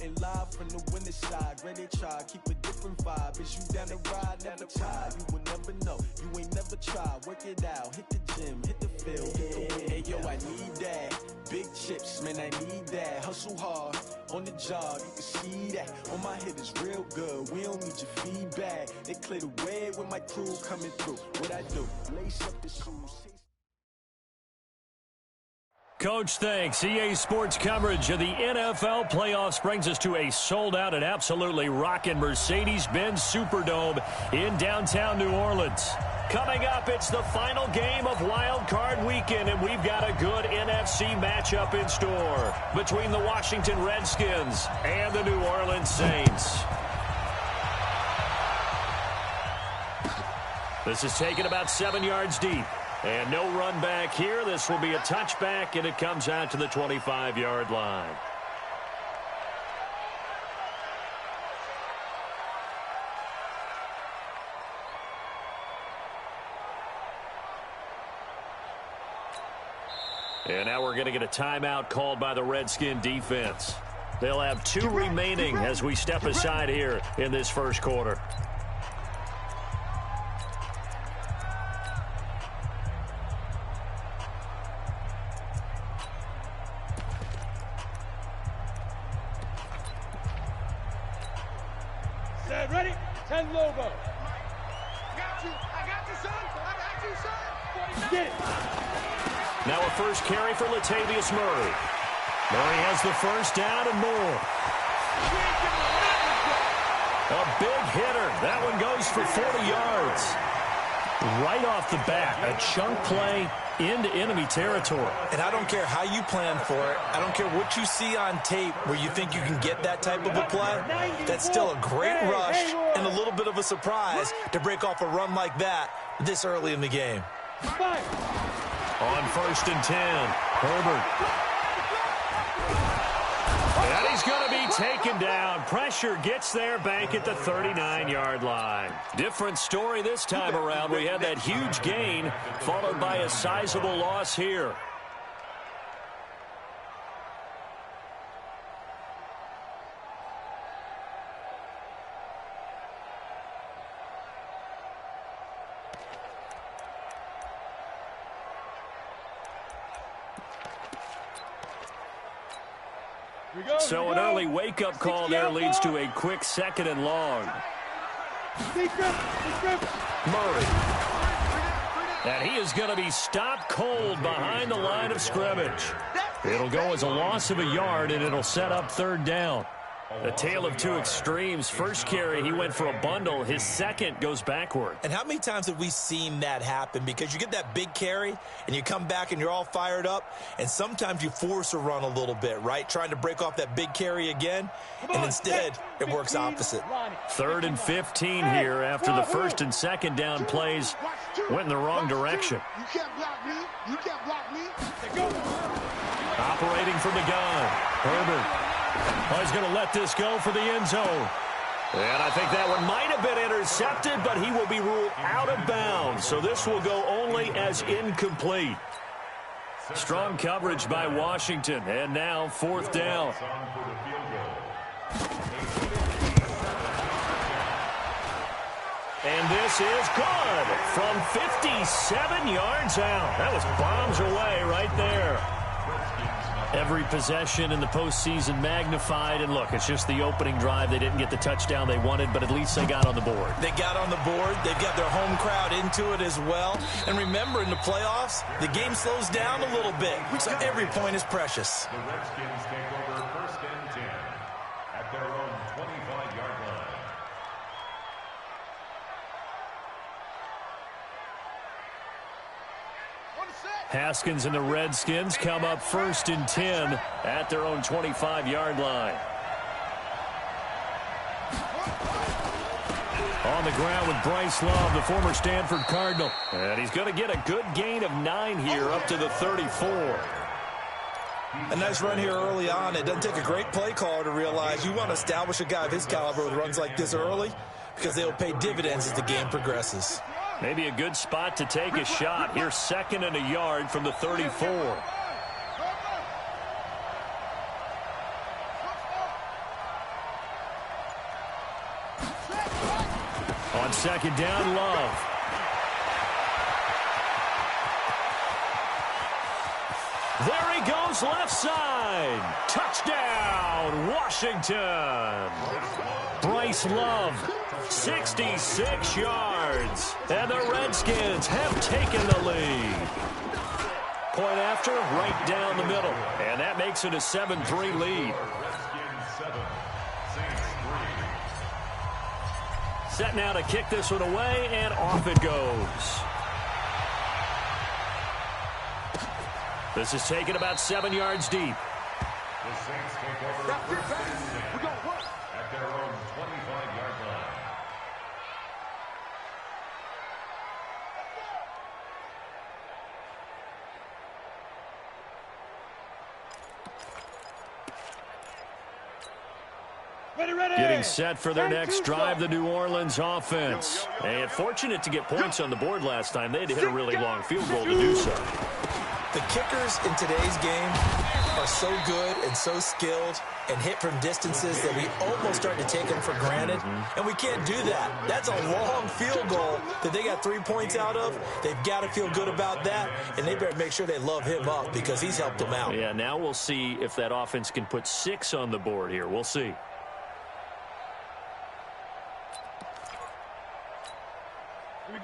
reporting live from the winter side. Ready to try, keep a different vibe. Is you down the ride? Never tried. You will never know. You ain't never tried. Work it out. Hit the gym. Hit the field. Hey, yo, I need that. Big chips, man, I need that. Hustle hard on the job. You can see that. On my head is real good. We don't need your feedback. They clear the way with my crew coming through. What I do? Lace up the shoes. Coach, thanks. EA Sports coverage of the NFL playoffs brings us to a sold-out and absolutely rocking Mercedes-Benz Superdome in downtown New Orleans. Coming up, it's the final game of Wild Card Weekend, and we've got a good NFC matchup in store between the Washington Redskins and the New Orleans Saints. This is taken about 7 yards deep. And no run back here. This will be a touchback, and it comes out to the 25-yard line. And now we're going to get a timeout called by the Redskin defense. They'll have 2 remaining as we step aside here in this first quarter. Ready? 10 Lobo. I got you, son. I got you, son. Get it. Now a first carry for Latavius Murray. Murray has the first down and more. A big hitter. That one goes for 40 yards. Right off the bat, a chunk play into enemy territory. And I don't care how you plan for it. I don't care what you see on tape where you think you can get that type of a play. That's still a great rush and a little bit of a surprise to break off a run like that this early in the game. On 1st and 10, Herbert. And he's going to be taken down. Pressure gets there back at the 39-yard line. Different story this time around. We had that huge gain followed by a sizable loss here. So an early wake-up call there leads to a quick 2nd and long. Murray. And he is going to be stopped cold behind the line of scrimmage. It'll go as a loss of a yard, and it'll set up 3rd down. A tale of 2 extremes. First carry, he went for a bundle. His second goes backward. And how many times have we seen that happen? Because you get that big carry, and you come back, and you're all fired up, and sometimes you force a run a little bit, right? Trying to break off that big carry again, and instead it works opposite. 3rd and 15 here after the 1st and 2nd down plays went in the wrong direction. You can't block me. You can't block me. Operating from the gun, Herbert. Oh, he's going to let this go for the end zone. And I think that one might have been intercepted, but he will be ruled out of bounds. So this will go only as incomplete. Strong coverage by Washington. And now 4th down. And this is good from 57 yards out. That was bombs away right there. Every possession in the postseason magnified. And look, it's just the opening drive. They didn't get the touchdown they wanted, but at least they got on the board. They got on the board. They've got their home crowd into it as well. And remember, in the playoffs, the game slows down a little bit. So every point is precious. The Redskins take over 1st and 10 at their own 25-yard line. Haskins and the Redskins come up 1st and 10 at their own 25-yard line. On the ground with Bryce Love, the former Stanford Cardinal. And he's going to get a good gain of 9 here up to the 34. A nice run here early on. It doesn't take a great play caller to realize you want to establish a guy of his caliber with runs like this early because they'll pay dividends as the game progresses. Maybe a good spot to take a shot. Here's 2nd and a yard from the 34. On second down, Love. There he goes, left side. Touchdown, Washington. Bryce Love, 66 yards. And the Redskins have taken the lead. Point after, right down the middle. And that makes it a 7-3 lead. Set now to kick this one away, and off it goes. This is taken about 7 yards deep. The Saints take over at their own 25-yard line. Getting set for their next drive, the New Orleans offense. And fortunate to get points on the board last time. They had to hit a really long field goal to do so. The kickers in today's game are so good and so skilled and hit from distances that we almost start to take them for granted. And we can't do that. That's a long field goal that they got 3 points out of. They've got to feel good about that, and they better make sure they love him up because he's helped them out. Yeah, now we'll see if that offense can put 6 on the board here. We'll see.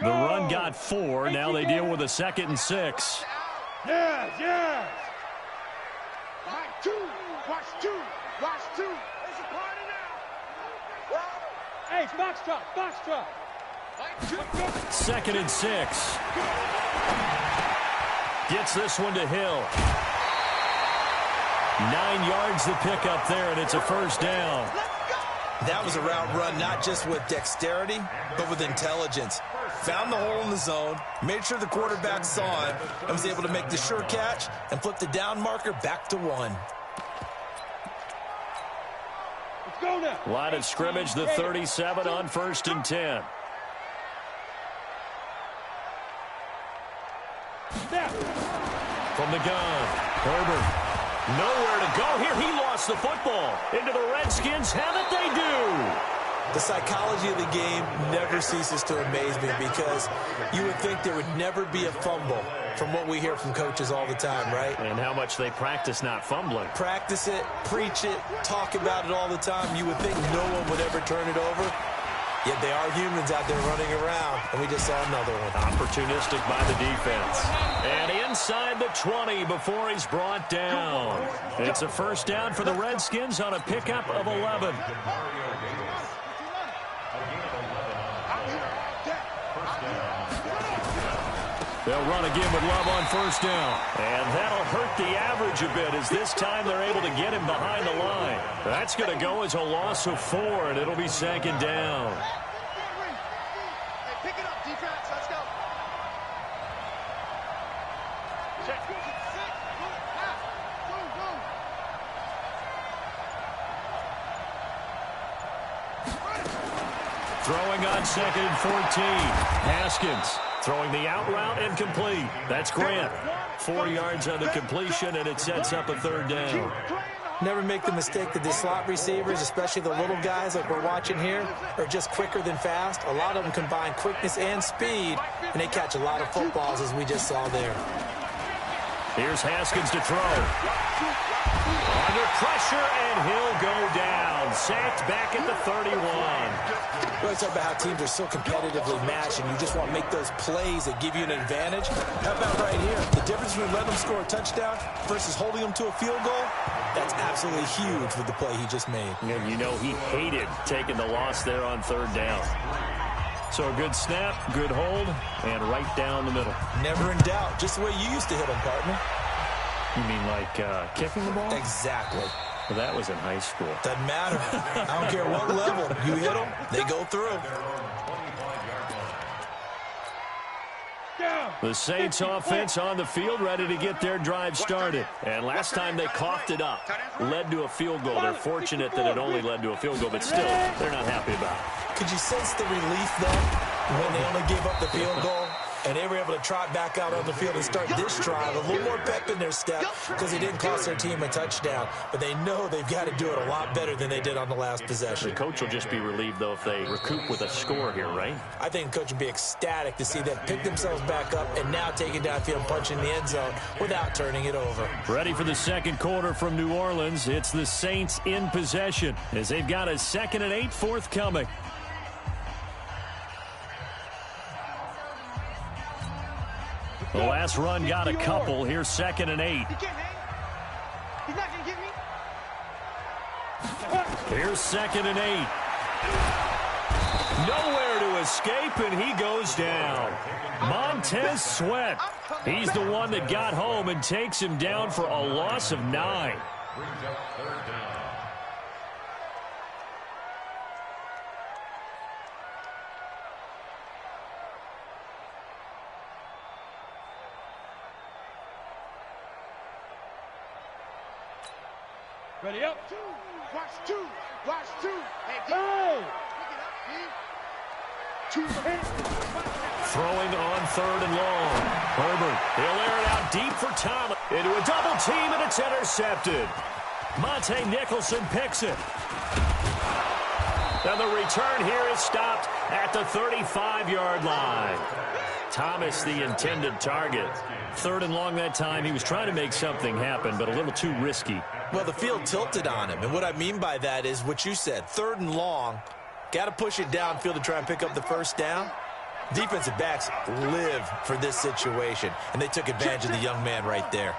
The run got 4. Now they deal with a 2nd and 6. Yes, yes. Mike, 2. Watch 2. Watch 2. It's a party now. Hey, box truck, box truck. 2nd and 6. Gets this one to Hill. 9 yards the pickup there, and it's a first down. That was a route run not just with dexterity, but with intelligence. Found the hole in the zone, made sure the quarterback saw him, and was able to make the sure catch and flip the down marker back to 1. Let's go now. Line of scrimmage, the 37 on 1st and 10. From the gun, Herbert. Nowhere to go here. He lost the football. Into the Redskins. Have it they do. The psychology of the game never ceases to amaze me because you would think there would never be a fumble from what we hear from coaches all the time, right? And how much they practice not fumbling. Practice it, preach it, talk about it all the time. You would think no one would ever turn it over. Yet they are humans out there running around, and we just saw another one. Opportunistic by the defense. And inside the 20 before he's brought down. It's a first down for the Redskins on a pickup of 11. They'll run again with Love on first down. And that'll hurt the average a bit as this time they're able to get him behind the line. That's going to go as a loss of 4, and it'll be 2nd down. Hey, pick it up, defense. Let's go. Check. 6. Throwing on 2nd and 14. Haskins. Throwing the out route and complete. That's Grant. 4 yards on the completion, and it sets up a 3rd down. Never make the mistake that the slot receivers, especially the little guys like we're watching here, are just quicker than fast. A lot of them combine quickness and speed, and they catch a lot of footballs, as we just saw there. Here's Haskins to throw. Under pressure, and he'll go down. Sacked back at the 31. We always talk about how teams are so competitively matched, and you just want to make those plays that give you an advantage. How about right here? The difference between letting them score a touchdown versus holding them to a field goal, that's absolutely huge with the play he just made. And you know he hated taking the loss there on 3rd down. So a good snap, good hold, and right down the middle. Never in doubt. Just the way you used to hit them, partner. You mean like kicking the ball? Exactly. Well, that was in high school. Doesn't matter. I don't care what level. You hit them, they go through. The Saints offense on the field ready to get their drive started. And last time they coughed it up. Led to a field goal. They're fortunate that it only led to a field goal, but still, they're not happy about it. Could you sense the relief, though, when they only gave up the field goal? And they were able to trot back out on the field and start this drive. A little more pep in their step because they didn't cost their team a touchdown. But they know they've got to do it a lot better than they did on the last possession. The coach will just be relieved, though, if they recoup with a score here, right? I think the coach would be ecstatic to see them pick themselves back up and now take it downfield and punch in the end zone without turning it over. Ready for the second quarter from New Orleans. It's the Saints in possession as they've got a 2nd and 8 forthcoming. The last run got a couple. Here's 2nd and 8. He can't hang. He's not going to get me. Here's 2nd and 8. Nowhere to escape, and he goes down. Montez Sweat. He's the one that got home and takes him down for a loss of 9. Brings up 3rd down. Ready up. Watch two. Watch two. Hey. Throwing on 3rd and long. Herbert, he'll air it out deep for Thomas. Into a double team, and it's intercepted. Monte Nicholson picks it. And the return here is stopped at the 35-yard line. Thomas, the intended target. 3rd and long that time. He was trying to make something happen, but a little too risky. Well, the field tilted on him, and what I mean by that is what you said. 3rd and long, got to push it downfield to try and pick up the first down. Defensive backs live for this situation, and they took advantage of the young man right there.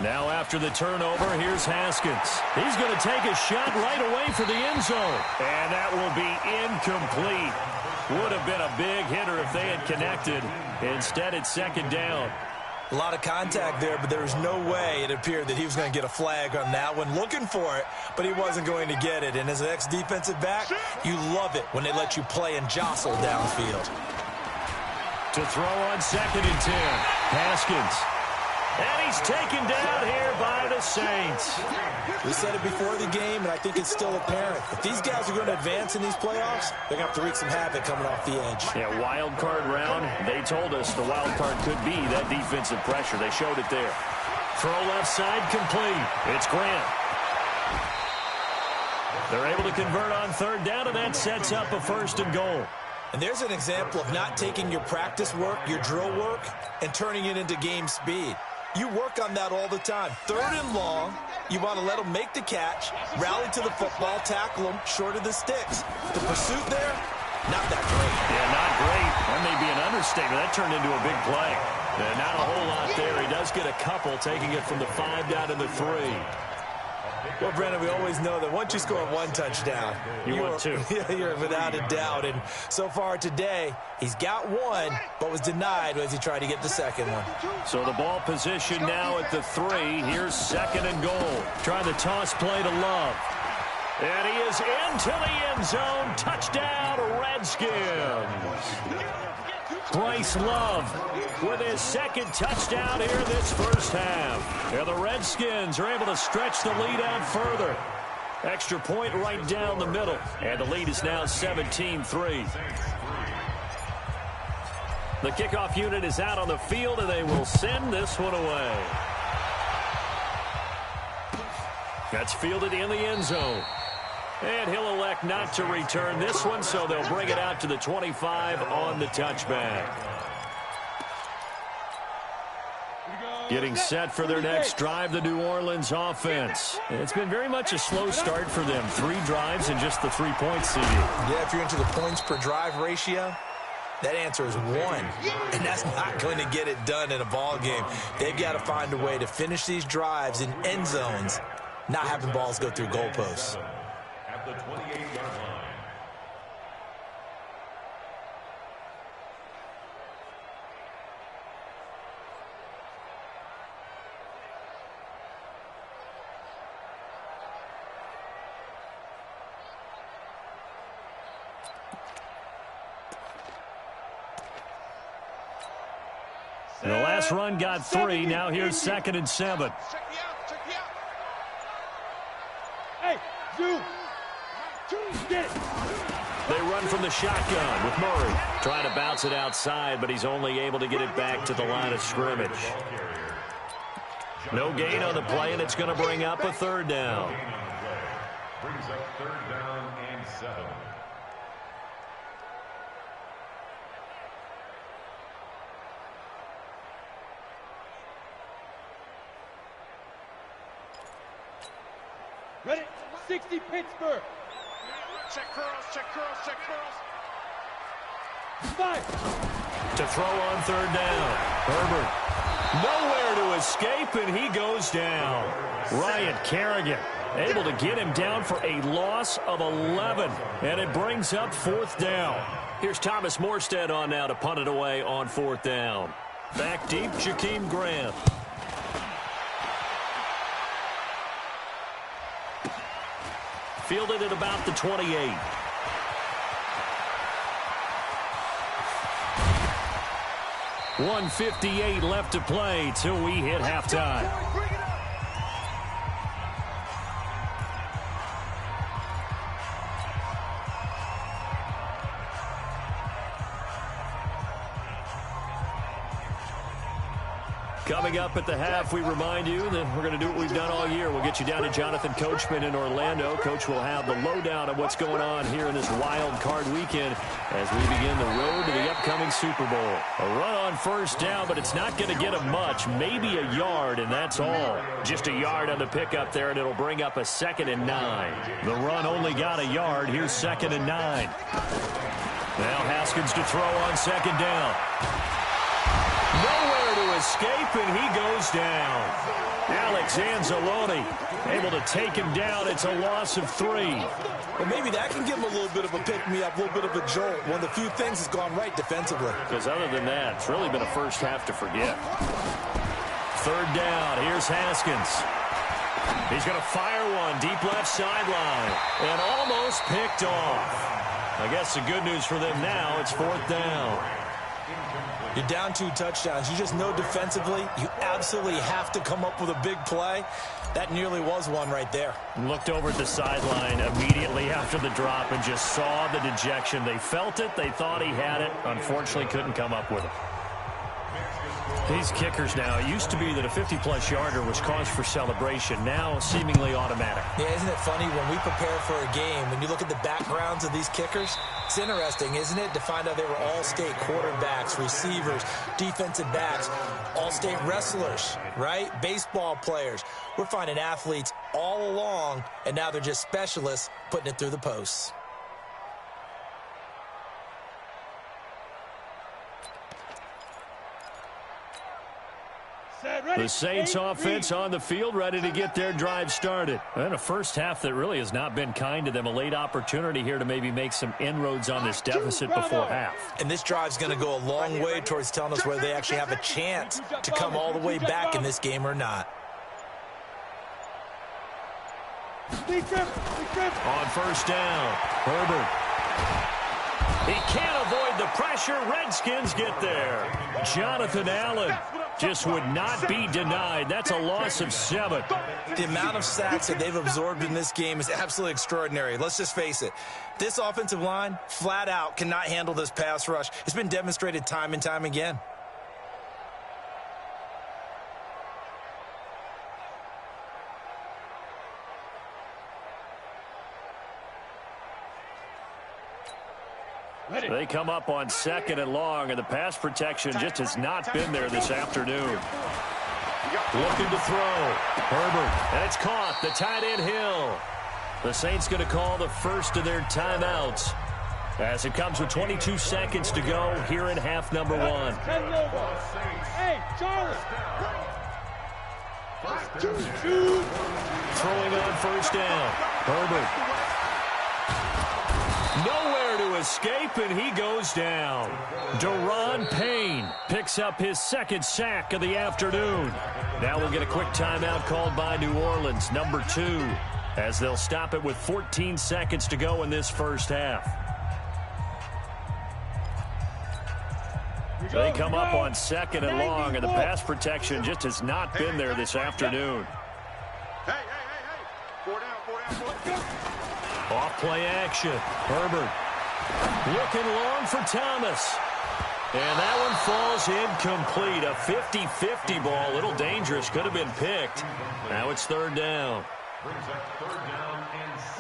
Now after the turnover, here's Haskins. He's going to take a shot right away for the end zone. And that will be incomplete. Would have been a big hitter if they had connected. Instead, it's 2nd down. A lot of contact there, but there was no way it appeared that he was going to get a flag on that one. Looking for it, but he wasn't going to get it. And as an ex-defensive back, you love it when they let you play and jostle downfield. To throw on 2nd and 10. Haskins. And he's taken down here by the Saints. We said it before the game, and I think it's still apparent. If these guys are going to advance in these playoffs, they're going to have to wreak some havoc coming off the edge. Yeah, wild card round. They told us the wild card could be that defensive pressure. They showed it there. Throw left side complete. It's Grant. They're able to convert on 3rd down, and that sets up a 1st and goal. And there's an example of not taking your practice work, your drill work, and turning it into game speed. You work on that all the time. 3rd and long, you want to let them make the catch, rally to the football, tackle them short of the sticks. The pursuit there, not that great. Yeah, not great. That may be an understatement. That turned into a big play. Not a whole lot there. He does get a couple, taking it from the 5 down to the 3. Well, Brandon, we always know that once you score 1 touchdown, want 2. You're without a doubt. And so far today, he's got 1, but was denied as he tried to get the 2nd one. So the ball position now at the 3. Here's 2nd and goal. Trying the toss play to Love. And he is into the end zone. Touchdown, Redskins. Bryce Love with his 2nd touchdown here this first half. And the Redskins are able to stretch the lead out further. Extra point right down the middle. And the lead is now 17-3. The kickoff unit is out on the field, and they will send this one away. That's fielded in the end zone. And he'll elect not to return this one, so they'll bring it out to the 25 on the touchback. Getting set for their next drive, the New Orleans offense. It's been very much a slow start for them. 3 drives and just the 3 points CD. Yeah, if you're into the points per drive ratio, that answer is 1. And that's not going to get it done in a ball game. They've got to find a way to finish these drives in end zones, not having balls go through goalposts. At the 28-yard line. The last run got 3. Now here's 2nd and 7. Hey, you. They run from the shotgun with Murray. Trying to bounce it outside, but he's only able to get it back to the line of scrimmage. No gain on the play, and it's going to bring up a third down. Brings up third down and 7. Ready? 60 Pittsburgh. Check curls, check curls, check curls. 5. To throw on third down. Herbert. Nowhere to escape, and he goes down. Ryan Kerrigan able to get him down for a loss of 11, and it brings up fourth down. Here's Thomas Morstead on now to punt it away on fourth down. Back deep, Jakeem Grant. Fielded at about the 28. .158 left to play till we hit halftime. Coming up at the half, we remind you that we're going to do what we've done all year. We'll get you down to Jonathan Coachman in Orlando. Coach will have the lowdown of what's going on here in this wild card weekend as we begin the road to the upcoming Super Bowl. A run on first down, but it's not going to get him much. Maybe a yard, and that's all. Just a yard on the pickup there, and it'll bring up a 2nd and 9. The run only got a yard. Here's 2nd and 9. Now Haskins to throw on 2nd down. Nowhere to escape, and he goes down. Alex Anzalone able to take him down. It's a loss of 3. Well, maybe that can give him a little bit of a pick-me-up, a little bit of a jolt. One of the few things has gone right defensively. Because other than that, it's really been a first half to forget. Third down. Here's Haskins. He's going to fire one deep left sideline and almost picked off. I guess the good news for them now, it's fourth down. You're down 2 touchdowns. You just know defensively you absolutely have to come up with a big play. That nearly was one right there. Looked over at the sideline immediately after the drop and just saw the dejection. They felt it. They thought he had it. Unfortunately, couldn't come up with it. These kickers now, it used to be that a 50-plus yarder was cause for celebration. Now, seemingly automatic. Yeah, isn't it funny when we prepare for a game, when you look at the backgrounds of these kickers, it's interesting, isn't it, to find out they were all-state quarterbacks, receivers, defensive backs, all-state wrestlers, right? Baseball players. We're finding athletes all along, and now they're just specialists putting it through the posts. The Saints offense on the field, ready to get their drive started. And a first half that really has not been kind to them. A late opportunity here to maybe make some inroads on this deficit before half. And this drive's going to go a long way towards telling us whether they actually have a chance to come all the way back in this game or not. On first down, Herbert. He can't avoid the pressure. Redskins get there. Jonathan Allen just would not be denied. That's a loss of 7. The amount of sacks that they've absorbed in this game is absolutely extraordinary. Let's just face it. This offensive line, flat out, cannot handle this pass rush. It's been demonstrated time and time again. They come up on 2nd and long, and the pass protection just has not been there this afternoon. Looking to throw. Herbert, and it's caught. The tight end Hill. The Saints going to call the first of their timeouts as it comes with 22 seconds to go here in half number 1. Hey, Charlie. Throwing on first down. Herbert. Nowhere to escape, and he goes down. Daron Payne picks up his 2nd sack of the afternoon. Now we'll get a quick timeout called by New Orleans, number 2, as they'll stop it with 14 seconds to go in this first half. They come up on 2nd and long, and the pass protection just has not been there this afternoon. Hey. 4 down, 4 down, 4 down. Off play action. Herbert looking long for Thomas. And that one falls incomplete. A 50-50 ball. A little dangerous. Could have been picked. Now it's third down.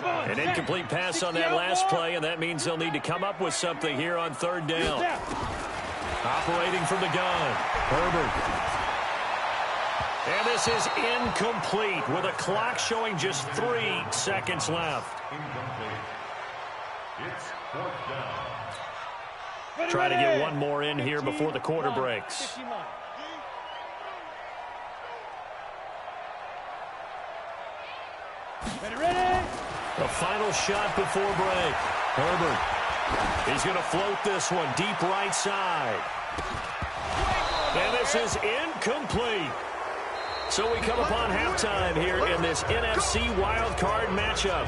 An incomplete pass on that last play, and that means they'll need to come up with something here on third down. Operating from the gun. Herbert. And this is incomplete with a clock showing just 3 seconds left. Incomplete. It's fourth down. Try to get one more in here before the quarter breaks. Ready? The final shot before break. Herbert. He's going to float this one deep right side. And this is incomplete. So we come upon halftime here in this NFC wildcard matchup.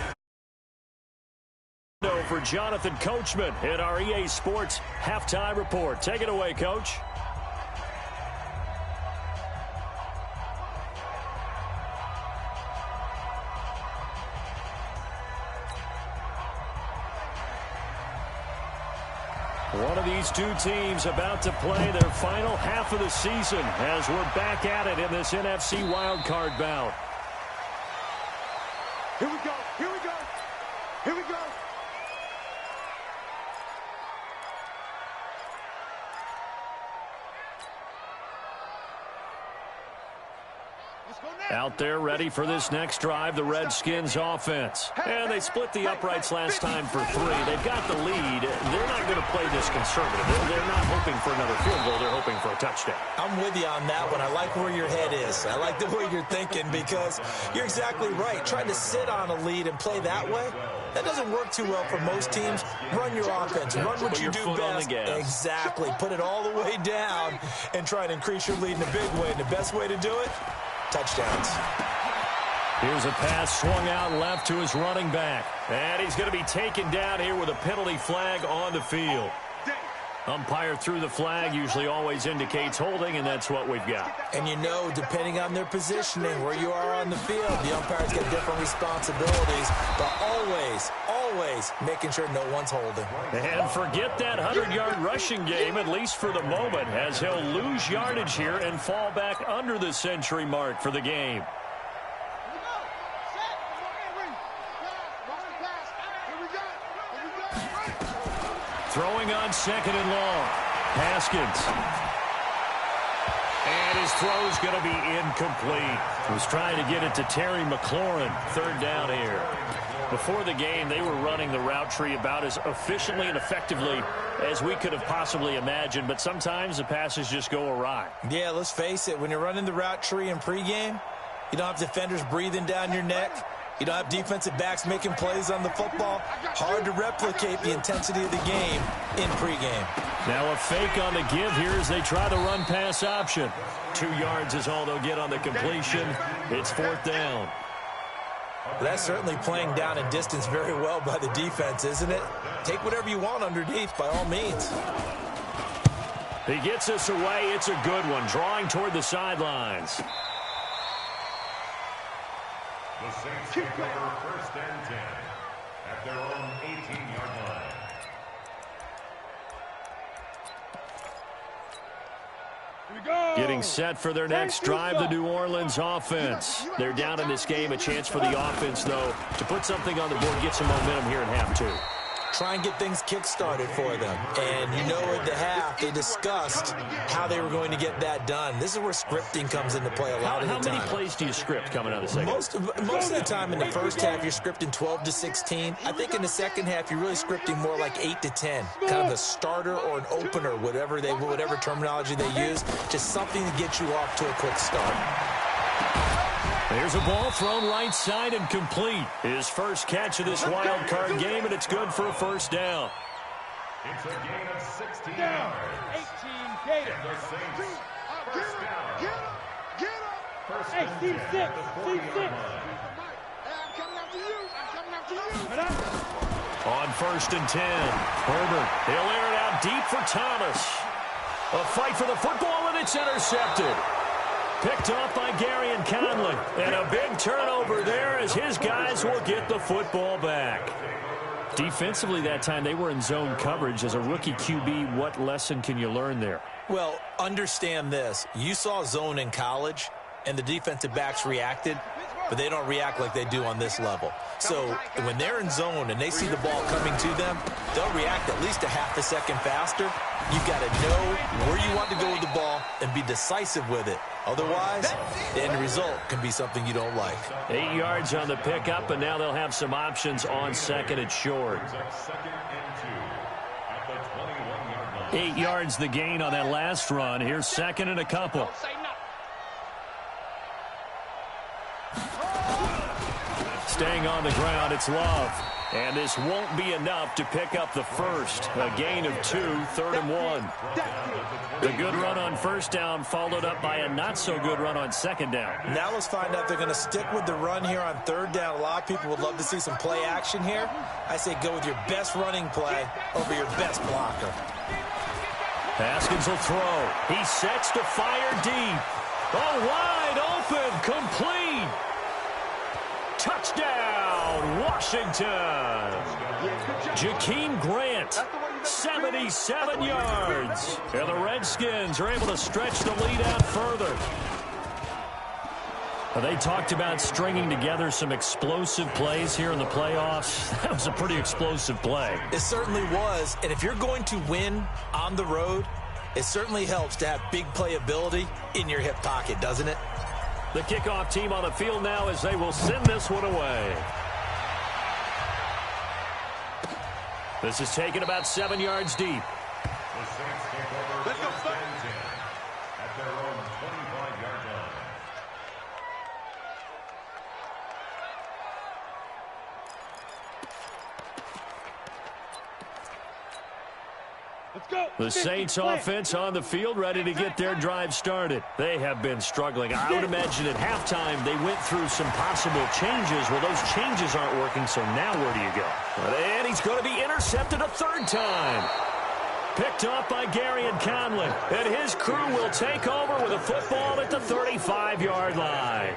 For Jonathan Coachman in our EA Sports halftime report. Take it away, Coach. One of these two teams about to play their final half of the season as we're back at it in this NFC wildcard bout. Here we go. Here we go. Here we go. Out there ready for this next drive, the Redskins offense. And they split the uprights last time for 3. They've got the lead. They're not going to play this conservative. They're not hoping for another field goal. They're hoping for a touchdown. I'm with you on that one. I like where your head is. I like the way you're thinking because you're exactly right. Trying to sit on a lead and play that way, that doesn't work too well for most teams. Run your offense. Run what you do best. Exactly. Put it all the way down and try and increase your lead in a big way. And the best way to do it, touchdowns. Here's a pass swung out left to his running back. And he's going to be taken down here with a penalty flag on the field. Umpire threw the flag, usually always indicates holding, and that's what we've got. And you know, depending on their positioning, where you are on the field, the umpires get different responsibilities, but always making sure no one's holding. And forget that 100-yard rushing game, at least for the moment, as he'll lose yardage here and fall back under the century mark for the game. Throwing on second and long. Haskins. And his throw's going to be incomplete. He was trying to get it to Terry McLaurin. Third down here. Before the game, they were running the route tree about as efficiently and effectively as we could have possibly imagined, but sometimes the passes just go awry. Yeah, let's face it. When you're running the route tree in pregame, you don't have defenders breathing down your neck. You don't have defensive backs making plays on the football. Hard to replicate the intensity of the game in pregame. Now a fake on the give here as they try the run-pass option. 2 yards is all they'll get on the completion. It's fourth down. Well, that's certainly playing down and distance very well by the defense, isn't it? Take whatever you want underneath, by all means. He gets us away. It's a good one, drawing toward the sidelines. The Saints take over first and 10 at their own 18-yard line. Getting set for their next drive, the New Orleans offense. They're down in this game. A chance for the offense, though, to put something on the board, get some momentum here in half 2. Try and get things kick-started for them. And you know at the half, they discussed how they were going to get that done. This is where scripting comes into play a lot of the time. How many plays do you script coming out of the second? Most of the time in the first half, you're scripting 12 to 16. I think in the second half, you're really scripting more like 8 to 10. Kind of a starter or an opener, whatever terminology they use. Just something to get you off to a quick start. There's a ball thrown right side and complete. His first catch of this wild card game, and it's good for a first down. It's a gain of 16 yards. 18 Gator. The Saints first down. Get up. First Hey, and 10 C6. at the 40-yard line. I'm coming after you. On first and 10, Herbert. He'll air it out deep for Thomas. A fight for the football, and it's intercepted. Picked off by Gary and Conley. And a big turnover there as his guys will get the football back. Defensively that time, they were in zone coverage. As a rookie QB, what lesson can you learn there? Well, understand this. You saw zone in college, and the defensive backs reacted, but they don't react like they do on this level. So when they're in zone and they see the ball coming to them, they'll react at least a half a second faster. You've got to know where you want to go with the ball and be decisive with it. Otherwise, the end result can be something you don't like. 8 yards on the pickup, and now they'll have some options on second and short. 8 yards the gain on that last run. Here's second and a couple. Staying on the ground, it's Love. And this won't be enough to pick up the first. A gain of 2, 3rd and 1. The good run on first down followed up by a not-so-good run on second down. Now let's find out if they're going to stick with the run here on third down. A lot of people would love to see some play action here. I say go with your best running play over your best blocker. Haskins will throw. He sets to fire deep. Oh, wide open, complete. Touchdown, Washington. Jakeem Grant, 77 yards. And the Redskins are able to stretch the lead out further. They talked about stringing together some explosive plays here in the playoffs. That was a pretty explosive play. It certainly was. And if you're going to win on the road, it certainly helps to have big playability in your hip pocket, doesn't it? The kickoff team on the field now as they will send this one away. This is taken about 7 yards deep. The Saints take over first and 10 at their own 25-yard line. Let's go. The Saints offense on the field, ready to get their drive started. They have been struggling. I would imagine at halftime they went through some possible changes. Well, those changes aren't working, so now where do you go? And he's going to be intercepted a third time. Picked off by Gary and Conley. And his crew will take over with a football at the 35-yard line.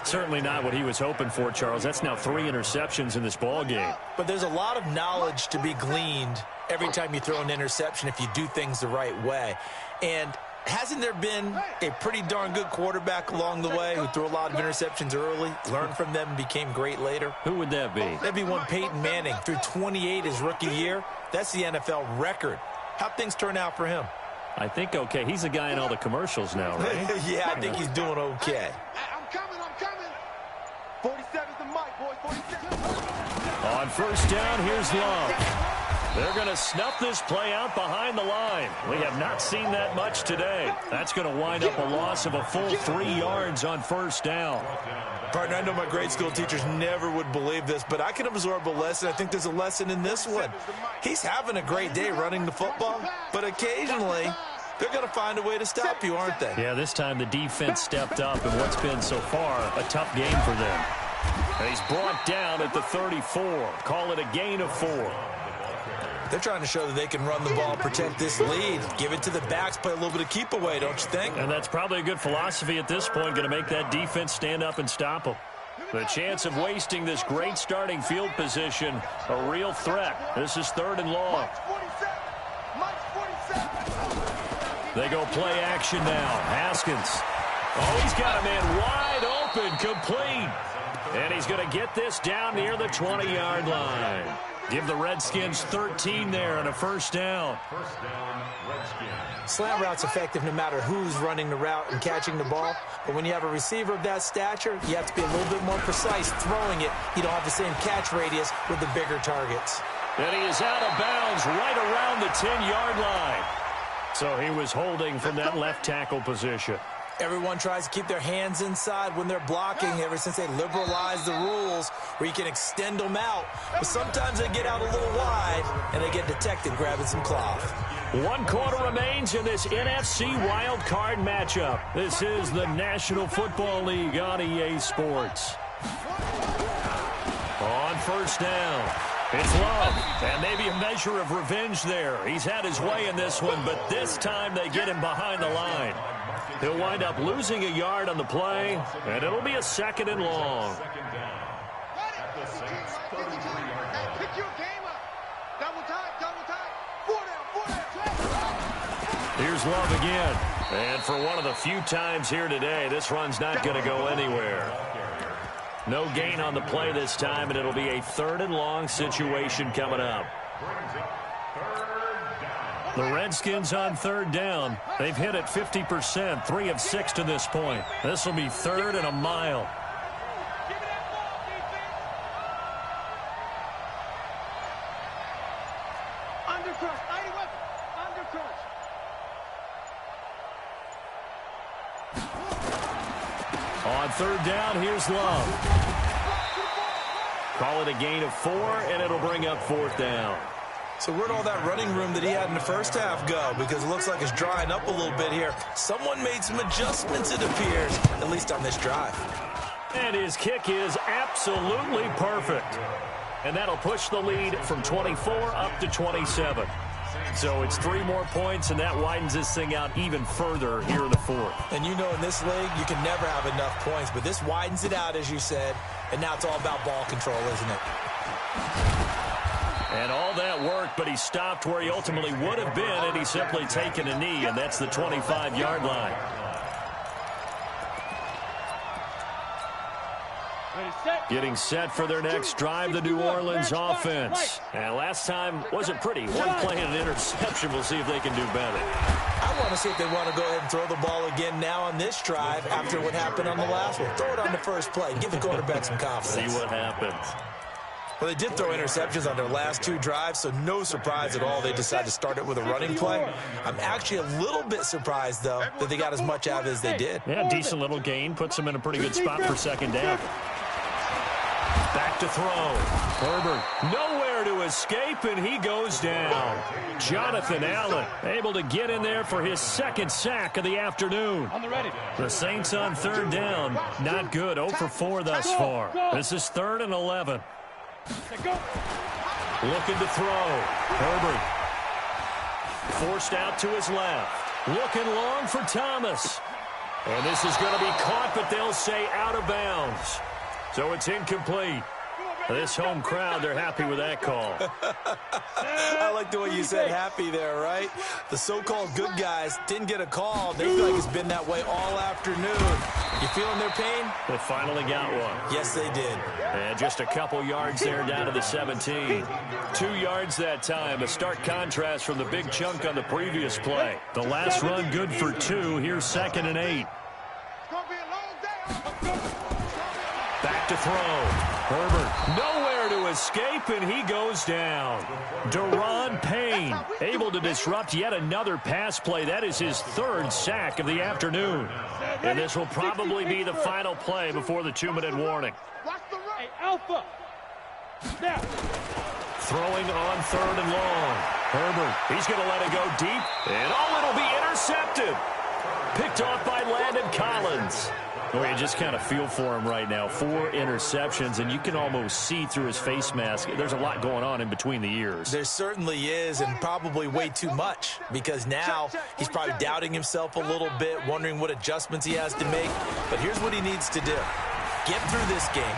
Certainly not what he was hoping for, Charles. That's now 3 interceptions in this ball game. But there's a lot of knowledge to be gleaned every time you throw an interception if you do things the right way. And hasn't there been a pretty darn good quarterback along the way who threw a lot of interceptions early, learned from them, and became great later? Who would that be? That'd be one Peyton Manning. Threw 28 his rookie year. That's the NFL record. How'd things turn out for him? I think okay. He's a guy in all the commercials now, right? Yeah, I think he's doing okay. I'm coming. 47's the mic, boy. 47. On first down, here's Love. They're going to snuff this play out behind the line. We have not seen that much today. That's going to wind up a loss of a full 3 yards on first down. Partner, I know my grade school teachers never would believe this, but I can absorb a lesson. I think there's a lesson in this one. He's having a great day running the football, but occasionally they're going to find a way to stop you, aren't they? Yeah, this time the defense stepped up in what's been so far a tough game for them. And he's brought down at the 34. Call it a gain of 4. They're trying to show that they can run the ball, protect this lead, give it to the backs, play a little bit of keep away, don't you think? And that's probably a good philosophy at this point, going to make that defense stand up and stop them. The chance of wasting this great starting field position, a real threat. This is 3rd and long. They go play action now. Haskins. Oh, he's got a man wide open, complete. And he's going to get this down near the 20-yard line. Give the Redskins 13 there and a first down. First down, Redskins. Slant route's effective no matter who's running the route and catching the ball. But when you have a receiver of that stature, you have to be a little bit more precise throwing it. You don't have the same catch radius with the bigger targets. And he is out of bounds right around the 10-yard line. So he was holding from that left tackle position. Everyone tries to keep their hands inside when they're blocking ever since they liberalized the rules where you can extend them out. But sometimes they get out a little wide and they get detected grabbing some cloth. 1 quarter remains in this NFC wild card matchup. This is the National Football League on EA Sports. On first down, it's Love, and maybe a measure of revenge there. He's had his way in this one, but this time they get him behind the line. He'll wind up losing a yard on the play, and it'll be a 2nd and long. Second down at the Saints' 33-yard line. Pick your game up. Double time, double time. 4 down. Here's Love again. And for one of the few times here today, this run's not going to go anywhere. No gain on the play this time, and it'll be a 3rd and long situation coming up. The Redskins on 3rd down. They've hit it 50%, 3 of 6 to this point. This will be 3rd and a mile. On 3rd down, here's Love. Call it a gain of 4, and it'll bring up 4th down. So where'd all that running room that he had in the first half go? Because it looks like it's drying up a little bit here. Someone made some adjustments, it appears, at least on this drive. And his kick is absolutely perfect. And that'll push the lead from 24 up to 27. So it's 3 more points, and that widens this thing out even further here in the 4th. And you know in this league, you can never have enough points, but this widens it out, as you said, and now it's all about ball control, isn't it? And all that worked, but he stopped where he ultimately would have been had he simply taken a knee, and that's the 25-yard line. Getting set for their next drive, the New Orleans offense. And last time wasn't pretty. One play and an interception. We'll see if they can do better. I want to see if they want to go ahead and throw the ball again now on this drive after what happened on the last one. Throw it on the first play. Give the quarterback some confidence. See what happens. Well, they did throw interceptions on their last 2 drives, so no surprise at all they decided to start it with a running play. I'm actually a little bit surprised, though, that they got as much out of it as they did. Yeah, decent little gain. Puts them in a pretty good spot for 2nd down. Back to throw. Herbert nowhere to escape, and he goes down. Jonathan Allen able to get in there for his 2nd sack of the afternoon. The Saints on 3rd down. Not good. 0 for 4 thus far. This is 3rd and 11. Looking to throw. Herbert. Forced out to his left. Looking long for Thomas. And this is going to be caught, but they'll say out of bounds. So it's incomplete. This home crowd, they're happy with that call. I like the way you said happy there, right? The so-called good guys didn't get a call. They feel like it's been that way all afternoon. You feeling their pain? They finally got one. Yes, they did. And just a couple yards there down to the 17. 2 yards that time. A stark contrast from the big chunk on the previous play. The last run good for 2. Here's 2nd and 8. Back to throw. Herbert nowhere to escape, and he goes down. Deron Payne able to disrupt yet another pass play. That is his 3rd sack of the afternoon. And this will probably be the final play before the 2-minute warning. Hey, Alpha. Now. Throwing on 3rd and long. Herbert, he's going to let it go deep. And it'll be intercepted. Picked off by Landon Collins. Well, you just kind of feel for him right now. 4 interceptions, and you can almost see through his face mask. There's a lot going on in between the ears. There certainly is, and probably way too much, because now he's probably doubting himself a little bit, wondering what adjustments he has to make. But here's what he needs to do. Get through this game.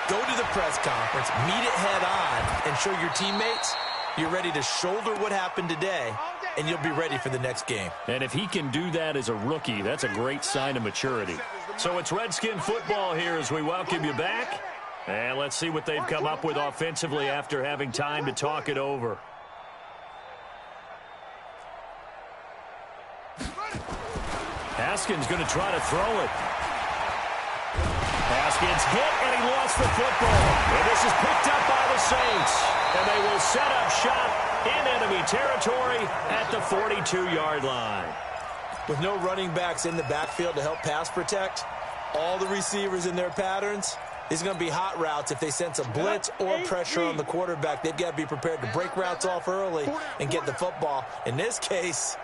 Go to the press conference, meet it head on, and show your teammates you're ready to shoulder what happened today, and you'll be ready for the next game. And if he can do that as a rookie, that's a great sign of maturity. So it's Redskin football here as we welcome you back. And let's see what they've come up with offensively after having time to talk it over. Haskins going to try to throw it. Haskins hit, and he lost the football. And this is picked up by the Saints. And they will set up shop in enemy territory at the 42-yard line. With no running backs in the backfield to help pass protect, all the receivers in their patterns, it's going to be hot routes if they sense a blitz or pressure on the quarterback. They've got to be prepared to break routes off early and get the football. In this case,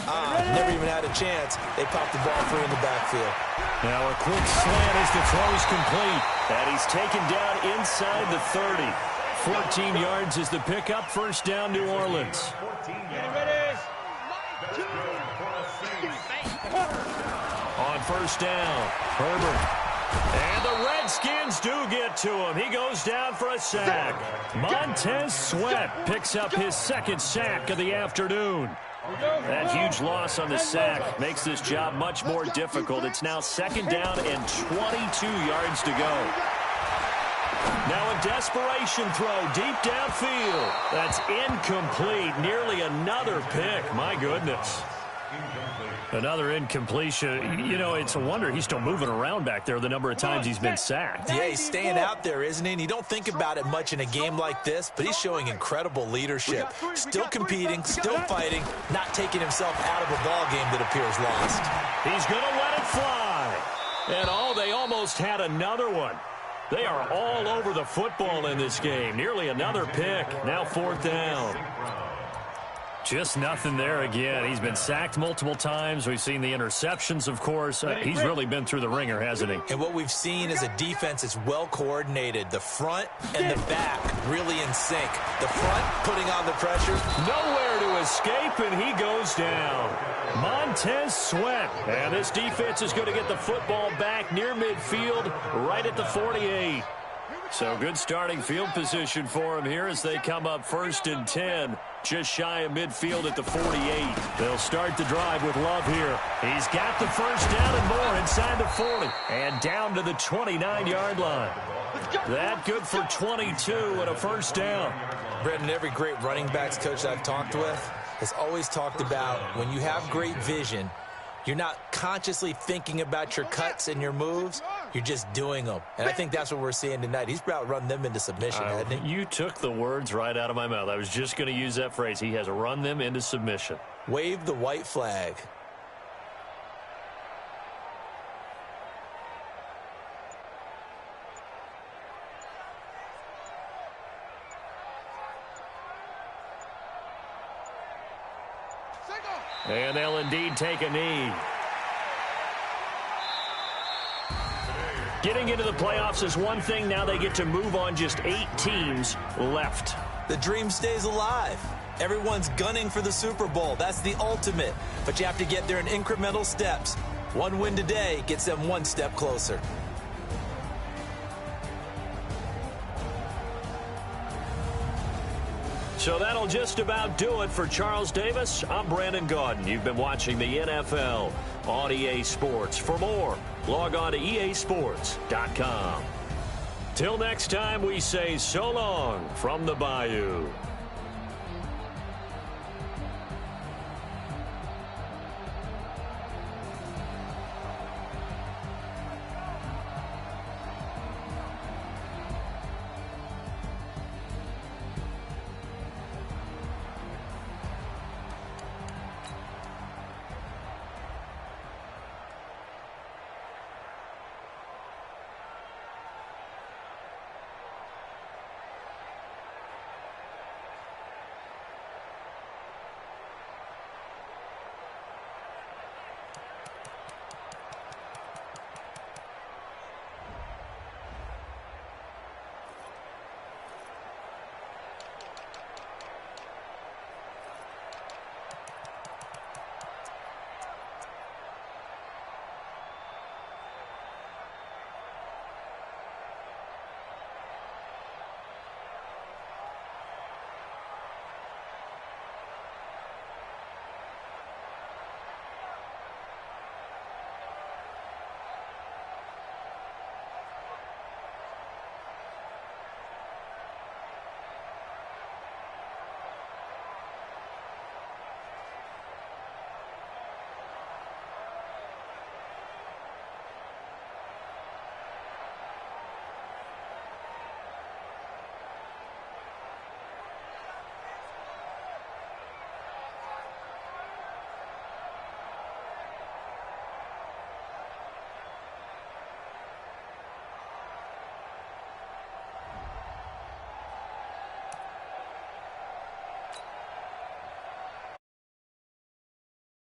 never even had a chance. They popped the ball free in the backfield. Now a quick slant as the throw's complete. And he's taken down inside the 30. 14 yards is the pickup. 1st down, New Orleans. first down. Herbert. And the Redskins do get to him. He goes down for a sack. Montez Sweat picks up his second sack of the afternoon. That huge loss on the sack makes this job much more difficult. It's now second down and 22 yards to go. Now a desperation throw deep downfield. That's incomplete. Nearly another pick. My goodness. Another incompletion. You know, it's a wonder he's still moving around back there the number of times he's been sacked. Yeah, he's staying out there, isn't he? And you don't think about it much in a game like this, but he's showing incredible leadership. Still competing, still fighting, not taking himself out of a ball game that appears lost. He's going to let it fly. And they almost had another one. They are all over the football in this game. Nearly another pick. Now fourth down. Just nothing there again. He's been sacked multiple times. We've seen the interceptions, of course. He's really been through the ringer, hasn't he? And what we've seen is a defense that's well coordinated. The front and the back really in sync. The front putting on the pressure. Nowhere to escape, and he goes down. Montez Sweat. And this defense is going to get the football back near midfield, right at the 48. So good starting field position for him here as they come up 1st and 10. Just shy of midfield at the 48. They'll start the drive with Love here. He's got the first down and more inside the 40. And down to the 29-yard line. That good for 22 and a first down. Brendan, every great running backs coach I've talked with has always talked about when you have great vision, you're not consciously thinking about your cuts and your moves. You're just doing them. And I think that's what we're seeing tonight. He's about run them into submission, hasn't he? You took the words right out of my mouth. I was just going to use that phrase. He has run them into submission. Wave the white flag. And they'll indeed take a knee. Getting into the playoffs is one thing. Now they get to move on. Just 8 teams left. The dream stays alive. Everyone's gunning for the Super Bowl. That's the ultimate. But you have to get there in incremental steps. One win today gets them one step closer. So that'll just about do it for Charles Davis. I'm Brandon Gaudin. You've been watching the NFL on EA Sports. For more, log on to easports.com. Till next time, we say so long from the Bayou.